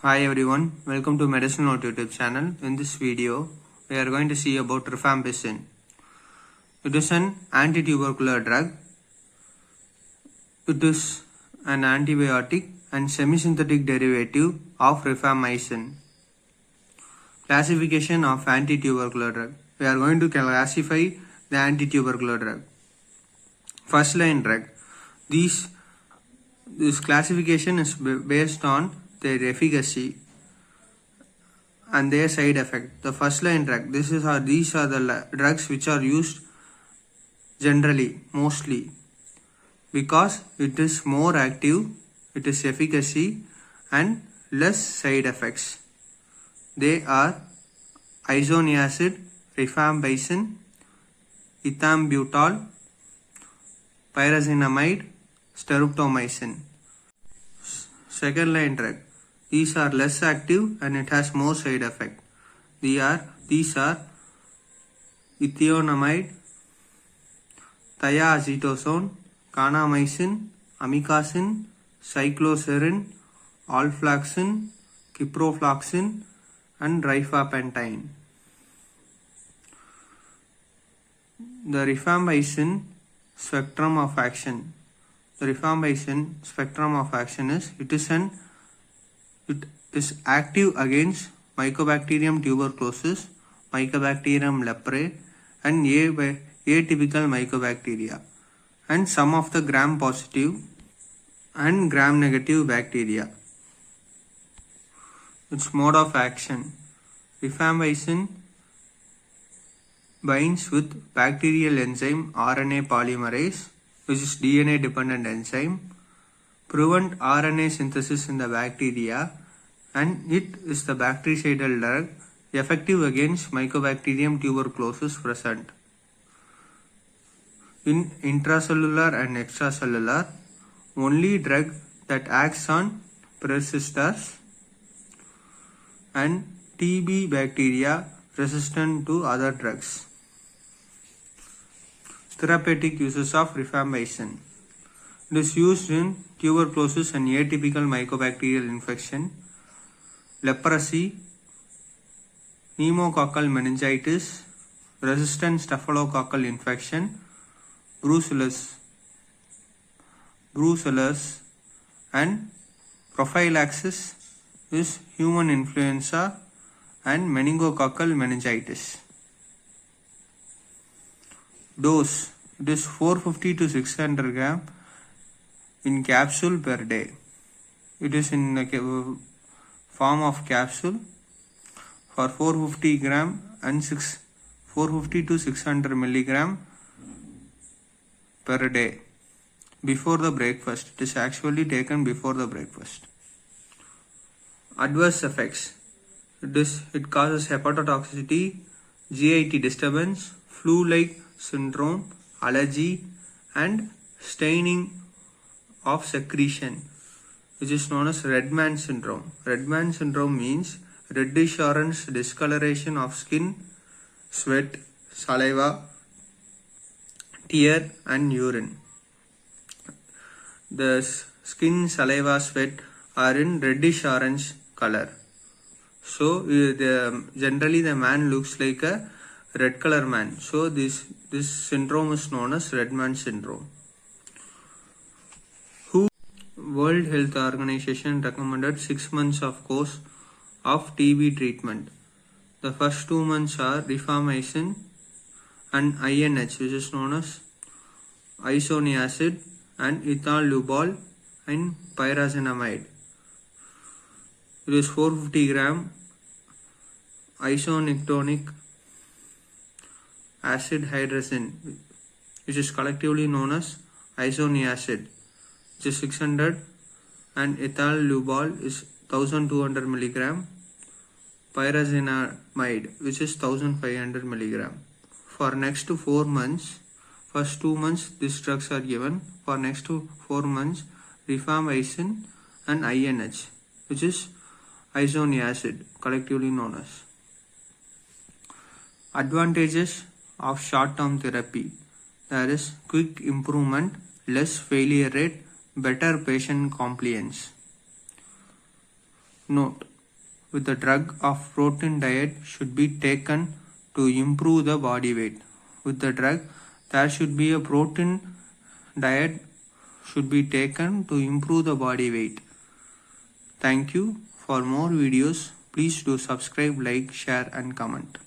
Hi everyone, welcome to Medicine Note YouTube channel. In this video, we are going to see about rifampicin. It is an anti-tubercular drug. It is an antibiotic and semi-synthetic derivative of rifamycin. Classification of anti-tubercular drug. We are going to classify the anti-tubercular drug. First line drug. This classification is based on their efficacy and their side effect. The first line drug. These are the drugs which are used generally, mostly, because it is more active, it is efficacy and less side effects. They are isoniazid, rifampicin, ethambutol, pyrazinamide, streptomycin. Second line drug. These are less active and it has more side effect. These are ethionamide, thiazidozone, kanamycin, amikacin, cycloserine, alfloxacin, ciprofloxacin and rifapentine. The rifampicin spectrum of action. The rifampicin spectrum of action is it is active against Mycobacterium tuberculosis, Mycobacterium leprae and atypical mycobacteria and some of the gram positive and gram negative bacteria. Its mode of action. Rifampicin binds with bacterial enzyme RNA polymerase, which is DNA dependent enzyme, prevent RNA synthesis in the bacteria, and it is the bactericidal drug effective against Mycobacterium tuberculosis present. In intracellular and extracellular, only drug that acts on persisters and TB bacteria resistant to other drugs. Therapeutic uses of rifampicin. It is used in tuberculosis and atypical mycobacterial infection, leprosy, pneumococcal meningitis, resistant staphylococcal infection, brucellosis and prophylaxis is human influenza and meningococcal meningitis. Dose. It is 450 to 600 gram in capsule per day. It is in a form of capsule for 450 gram and 450 to 600 milligram per day before the breakfast. It is actually taken before the breakfast. Adverse effects. It causes hepatotoxicity, GIT disturbance, flu-like syndrome, allergy and staining of secretion, which is known as Redman syndrome. Redman syndrome means reddish orange discoloration of skin, sweat, saliva, tear and urine. The skin, saliva, sweat are in reddish orange color. So generally the man looks like a red color man. So this syndrome is known as Redman syndrome. World Health Organization recommended 6 months of course of TB treatment. The first 2 months are rifampicin and INH, which is known as isoniazid and ethambutol and pyrazinamide. It is 450 gram isoniazonic acid hydrazine, which is collectively known as isoniazid, which is 600 and ethambutol is 1200 milligram, pyrazinamide which is 1500 milligram. For next 4 months, first 2 months these drugs are given. For next 4 months, rifampicin and INH, which is isoniazid, collectively known as. Advantages of short-term therapy. There is quick improvement, less failure rate, better patient compliance. Note: with the drug of protein diet should be taken to improve the body weight. With the drug, there should be a protein diet should be taken to improve the body weight. Thank you. For more videos, please do subscribe, like, share and comment.